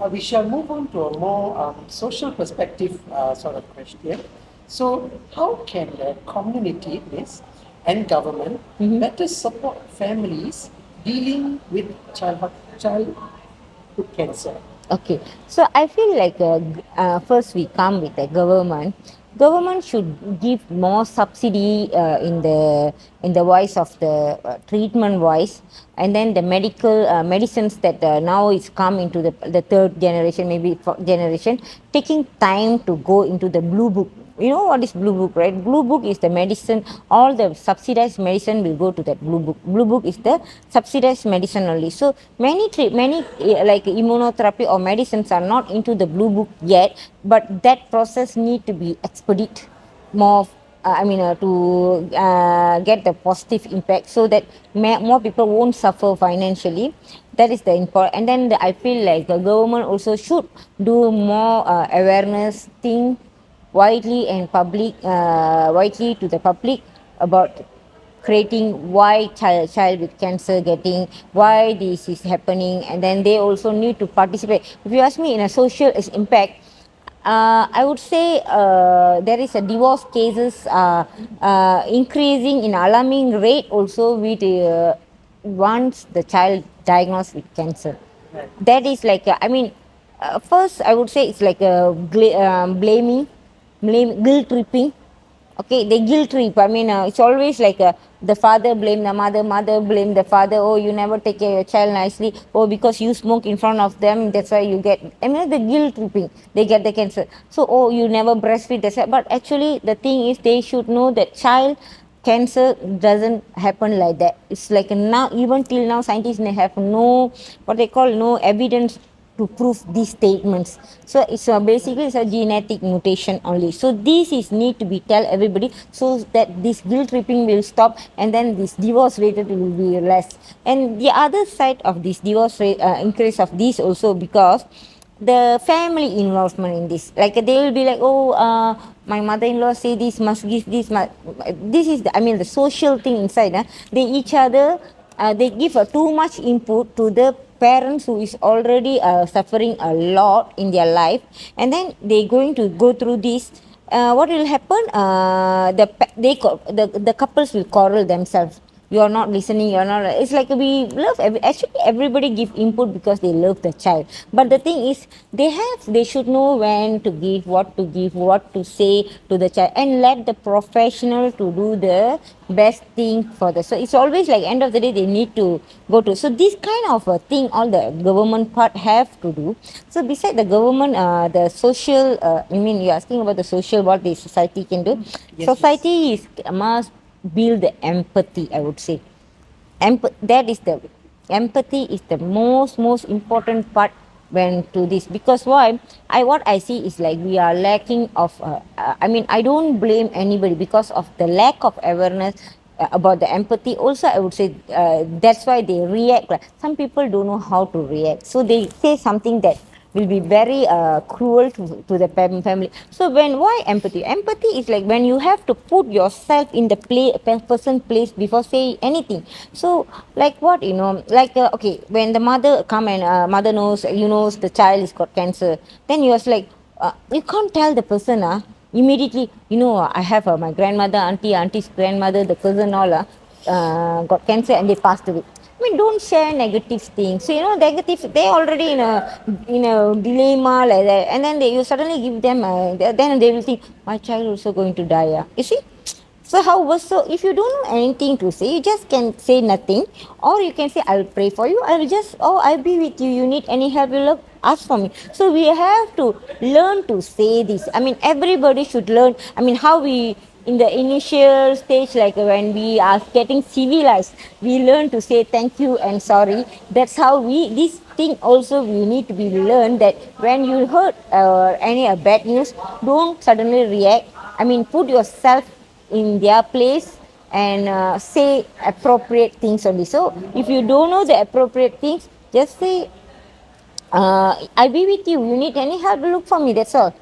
We shall move on to a more social perspective sort of question. So, how can the community this and government better support families dealing with childhood cancer? Okay, so I feel like first we come with the government. Government should give more subsidy in the voice of the treatment voice, and then the medical medicines that now is come into the third generation, maybe fourth generation, taking time to go into the blue book. You know what is blue book, right? Blue book is the medicine. All the subsidized medicine will go to that blue book. Blue book is the subsidized medicine only. So many like immunotherapy or medicines are not into the blue book yet, but that process need to be expedite more. To get the positive impact so that more people won't suffer financially. That is the important. And then I feel like the government also should do more awareness thing widely to the public about creating why child with cancer getting, why this is happening, and then they also need to participate. If you ask me, in a social impact, I would say there is a divorce cases increasing in alarming rate also with once the child diagnosed with cancer. That is like first I would say it's like a guilt tripping. Okay, they guilt trip. It's always like the father blame the mother, mother blame the father. Oh, you never take care of your child nicely. Oh, because you smoke in front of them, that's why you get. The guilt tripping. They get the cancer. So, oh, you never breastfeed. That's why. But actually, the thing is, they should know that child cancer doesn't happen like that. It's like now, even till now, scientists may have no what they call no evidence to prove these statements. So it's basically it's a genetic mutation only. So this is need to be tell everybody so that this guilt tripping will stop, and then this divorce rate will be less. And the other side of this divorce rate increase of this also because the family involvement in this, like they will be like, oh, my mother-in-law say this must give this this is the social thing inside. They each other they give too much input to the parents who is already suffering a lot in their life, and then they going to go through this. What will happen? The couples will quarrel themselves. You are not listening, you are not. It's like we love actually everybody give input because they love the child, but the thing is they should know when to give, what to say to the child, and let the professional to do the best thing for the. So it's always like end of the day they need to go to. So this kind of a thing all the government part have to do. So beside the government, the social you're asking about the social, what the society can do. Yes, Society is must build the empathy, I would say. That is the empathy is the most important part when to this, because why what I see is like we are lacking of I don't blame anybody because of the lack of awareness about the empathy also. I would say that's why they react. Like some people don't know how to react, so they say something that will be very cruel to the family. So when why empathy is like when you have to put yourself in the person place before saying anything. So like what like okay, when the mother come and mother knows the child is got cancer, then you was like you can't tell the person immediately, I have my grandmother, auntie's grandmother, the cousin all got cancer and they passed away. Don't share negative things. So negative. They already in a dilemma like that, and then you suddenly give them. Then they will think my child also going to die. You see. So how was so? If you don't know anything to say, you just can say nothing, or you can say, "I will pray for you. I will just I'll be with you. You need any help? You look, ask for me." So we have to learn to say this. Everybody should learn. How we in the initial stage, like when we are getting civilized, we learn to say thank you and sorry. That's how this thing also we need to be learned that when you heard any bad news, don't suddenly react. Put yourself in their place and say appropriate things only. So if you don't know the appropriate things, just say I'll be with you. You need any help, look for me. That's all.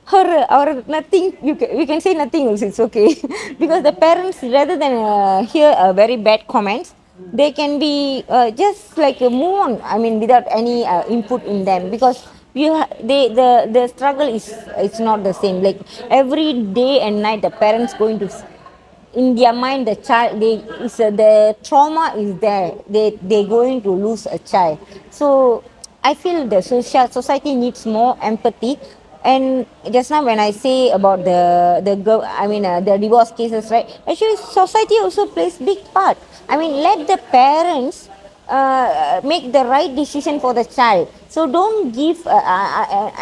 Or nothing. We can say nothing also. It's okay because the parents rather than hear very bad comments, They can be just like move on. I mean, without any input in them, because the struggle is, it's not the same. Like every day and night, the parents going to in their mind, the child, they is the trauma is there, they going to lose a child. So I feel the society needs more empathy. And just now when I say about the divorce cases, right, actually society also plays big part. I mean, let the parents make the right decision for the child. So don't give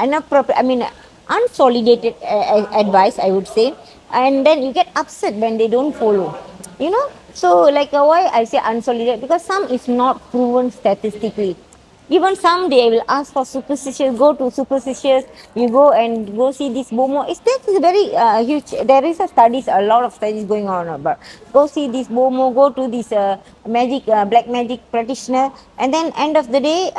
inappropriate, I mean, unsolidated advice, I would say. And then you get upset when they don't follow, you know. So like why I say unsolidated, because some is not proven statistically. Even some they will ask for superstitious, go to superstitious, you go and go see this bomo. It's that is very huge. There is a studies, a lot of studies going on about, go see this bomo, go to this magic black magic practitioner, and then end of the day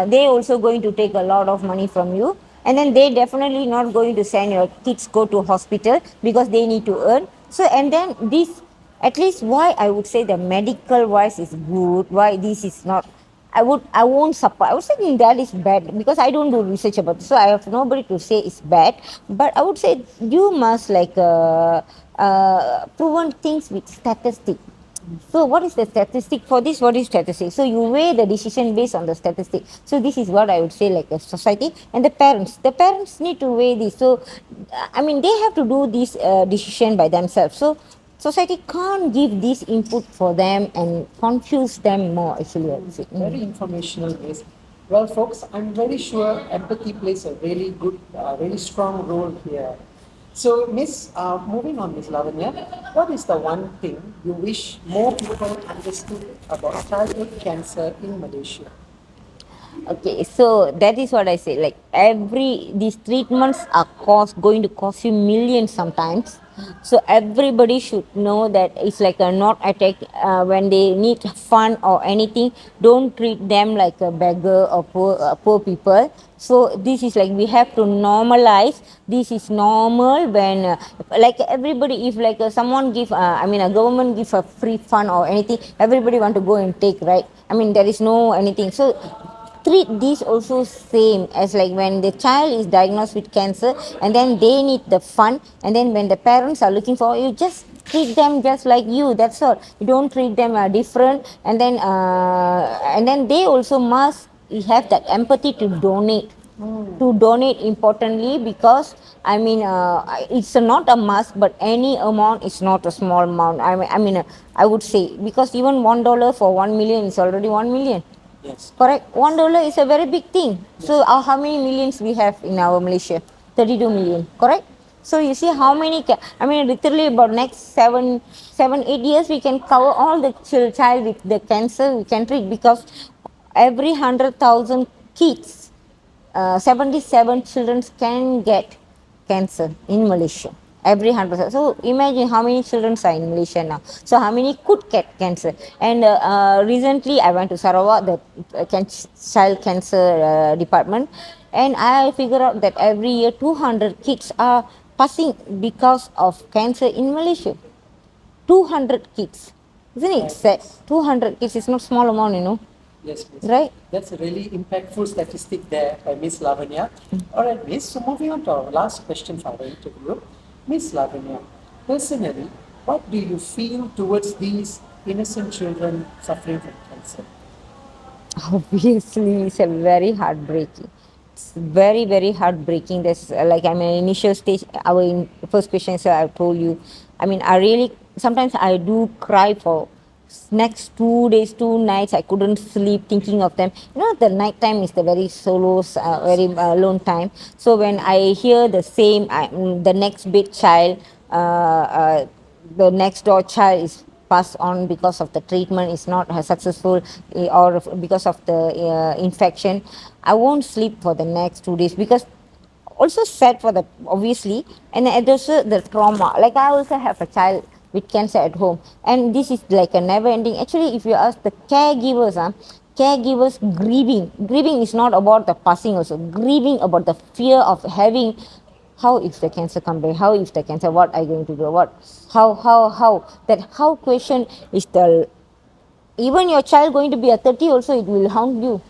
they also going to take a lot of money from you. And then they definitely not going to send your kids go to hospital because they need to earn. So and then this, at least why I would say the medical wise is good, why this is not, I won't support. I would say that is bad because I don't do research about it, so I have nobody to say it's bad. But I would say you must like proven things with statistic. So what is the statistic for this? What is statistic? So you weigh the decision based on the statistic. So this is what I would say, like a society and the parents. The parents need to weigh this. So I mean, they have to do this decision by themselves. So society can't give this input for them and confuse them more. Actually, I would say. Very informational base. Well, folks, I'm very sure empathy plays a really good, really strong role here. So, moving on, Miss Lavanya, what is the one thing you wish more people understood about childhood cancer in Malaysia? Okay, so that is what I say. Like every these treatments are going to cost you millions sometimes. So everybody should know that it's like a not attack when they need fun or anything. Don't treat them like a beggar or poor people. So this is like we have to normalize. This is normal when like everybody, if like someone give I mean a government give a free fund or anything, everybody want to go and take, right? I mean there is no anything. So treat this also same as like when the child is diagnosed with cancer and then they need the fund, and then when the parents are looking for, you just treat them just like you, that's all. You don't treat them different. And then they also must have that empathy to donate, importantly, because I mean it's not a must, but any amount is not a small amount. I would say, because even $1 for 1 million is already 1 million. Yes. Correct. $1 is a very big thing. So how many millions we have in our Malaysia? 32 million. Correct. So you see how many? I mean, literally about next 8 years, we can cover all the child with the cancer we can treat, because every 100,000 kids, 77 children can get cancer in Malaysia. Every 100. So imagine how many children are in Malaysia now. So how many could get cancer? And recently I went to Sarawak, the child cancer department, and I figure out that every year 200 kids are passing because of cancer in Malaysia. 200 kids. Isn't it sad? 200 kids is not small amount, Yes, Miss. right? That's a really impactful statistic there by Miss Lavanya. All right, Miss. So moving on to our last question for our interview, Miss Lavanya, personally, what do you feel towards these innocent children suffering from cancer? Obviously, it's a very heartbreaking. It's very, very heartbreaking. There's like I mean, initial stage. Our first question, so I told you. I mean, I really sometimes I do cry for next 2 days, 2 nights. I couldn't sleep thinking of them. The night time is the very solo, very alone time. So when I hear the same, the next big child, the next door child is passed on because of the treatment is not successful, or because of the infection, I won't sleep for the next 2 days, because also sad for the obviously, and also the trauma. Like I also have a child with cancer at home, and this is like a never ending. Actually, if you ask the caregivers, caregivers grieving is not about the passing, also grieving about the fear of having, how if the cancer come back, how if the cancer, what are you going to do, what, how that how question is the even your child going to be at 30 also, it will haunt you.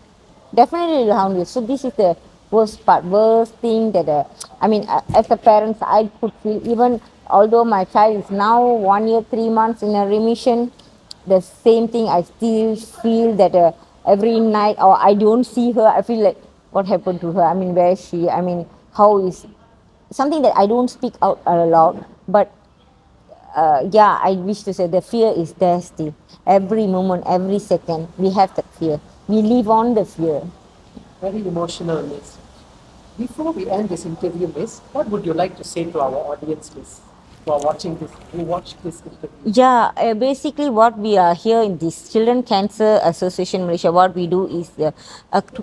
Definitely it will haunt you. So this is the worst thing that I mean, as a parents, I could feel, even although my child is now 1 year 3 months in a remission, the same thing I still feel that every night, or I don't see her, I feel like what happened to her. I mean, where is she? I mean, how is something that I don't speak out aloud, but yeah, I wish to say the fear is there still. Every moment, every second, we have that fear. We live on the fear. Very emotional, Miss. Before we end this interview, Miss, what would you like to say to our audience, Miss, who are watching this, who watched this interview? Yeah, basically what we are here in this Children Cancer Association Malaysia, what we do is to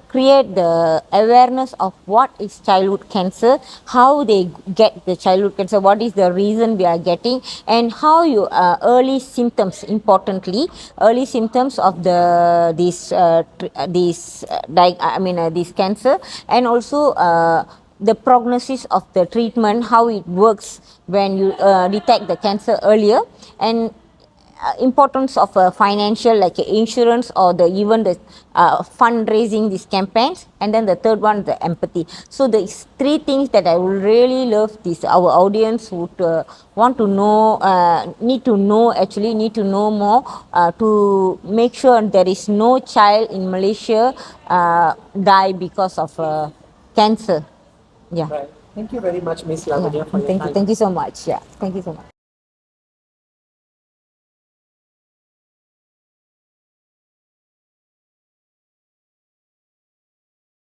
create the awareness of what is childhood cancer, how they get the childhood cancer, what is the reason we are getting, and how you early symptoms, importantly, early symptoms of this cancer, and also the prognosis of the treatment, how it works when you detect the cancer earlier, and importance of financial, like insurance, or the even the fundraising these campaigns. And then the third one, the empathy. So the three things that I would really love this our audience would want to know, need to know, actually need to know more, to make sure there is no child in Malaysia die because of cancer. Yeah. Right. Thank you very much, Miss Yeah. Lavaniyah, for your Thank you. time. Thank you so much. Yeah. Thank you so much.